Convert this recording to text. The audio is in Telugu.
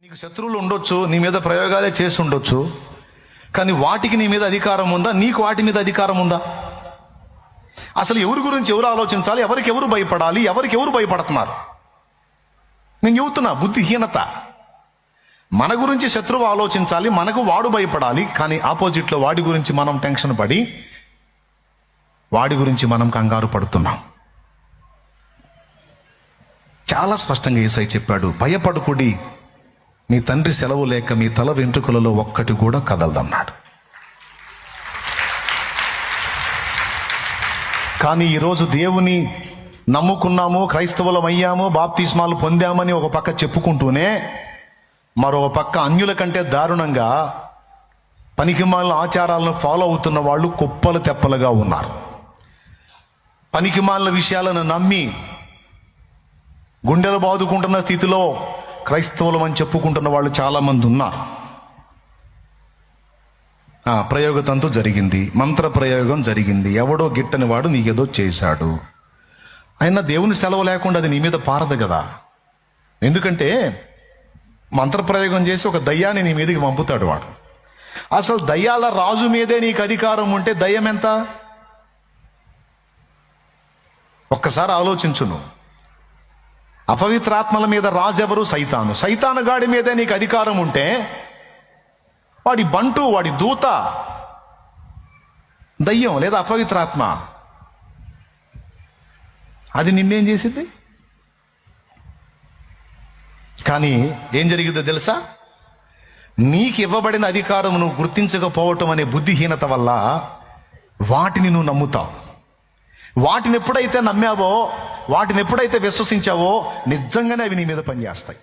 నీకు శత్రువులు ఉండొచ్చు, నీ మీద ప్రయోగాలే చేసి ఉండొచ్చు, కానీ వాటికి నీ మీద అధికారం ఉందా? నీకు వాటి మీద అధికారం ఉందా? అసలు ఎవరి గురించి ఎవరు ఆలోచించాలి? ఎవరికి ఎవరు భయపడాలి? ఎవరికి ఎవరు భయపడుతున్నారు? నేను చెబుతున్నా, బుద్ధిహీనత. మన గురించి శత్రువు ఆలోచించాలి, మనకు వాడు భయపడాలి, కానీ ఆపోజిట్లో వాడి గురించి మనం టెన్షన్ పడి వాడి గురించి మనం కంగారు పడుతున్నాం. చాలా స్పష్టంగా యేసయ్య చెప్పాడు, భయపడకుడి, మీ తండ్రి సెలవు లేక మీ తల వెంట్రుకలలో ఒక్కటి కూడా కదలదన్నాడు. కానీ ఈరోజు దేవుని నమ్ముకున్నాము, క్రైస్తవులం అయ్యాము, బాప్తిస్మాలు పొందామని ఒక పక్క చెప్పుకుంటూనే మరో పక్క అన్యుల కంటే దారుణంగా పనికిమాలిన ఆచారాలను ఫాలో అవుతున్న వాళ్ళు కుప్పలు తెప్పలుగా ఉన్నారు. పనికిమాలిన విషయాలను నమ్మి గుండెలు బాదుకుంటున్న స్థితిలో క్రైస్తవులం అని చెప్పుకుంటున్న వాళ్ళు చాలా మంది ఉన్నారు. ప్రయోగతంతో జరిగింది, మంత్ర ప్రయోగం జరిగింది, ఎవడో గిట్టని వాడు నీకేదో చేశాడు, అయినా దేవుని సెలవు లేకుండా అది నీ మీద పారదు కదా. ఎందుకంటే మంత్రప్రయోగం చేసి ఒక దయ్యాన్ని నీ మీదకి పంపుతాడు వాడు. అసలు దయ్యాల రాజు మీదే నీకు అధికారం ఉంటే దయ్యం ఎంత? ఒక్కసారి ఆలోచించును. అపవిత్రాత్మల మీద రాజు ఎవరు? సైతాను. సైతాను గాడి మీదే నీకు అధికారం ఉంటే వాడి బంటు, వాడి దూత దయ్యం లేదా అపవిత్రాత్మ, అది నిన్నేం చేసింది? కానీ ఏం జరిగిందో తెలుసా? నీకు ఇవ్వబడిన అధికారం నువ్వు గుర్తించకపోవటం అనే బుద్ధిహీనత వల్ల వాటిని నువ్వు నమ్ముతావు. వాటిని ఎప్పుడైతే నమ్మావో, వాటిని ఎప్పుడైతే విశ్వసించావో, నిజంగానే అవి నీ మీద పనిచేస్తాయి.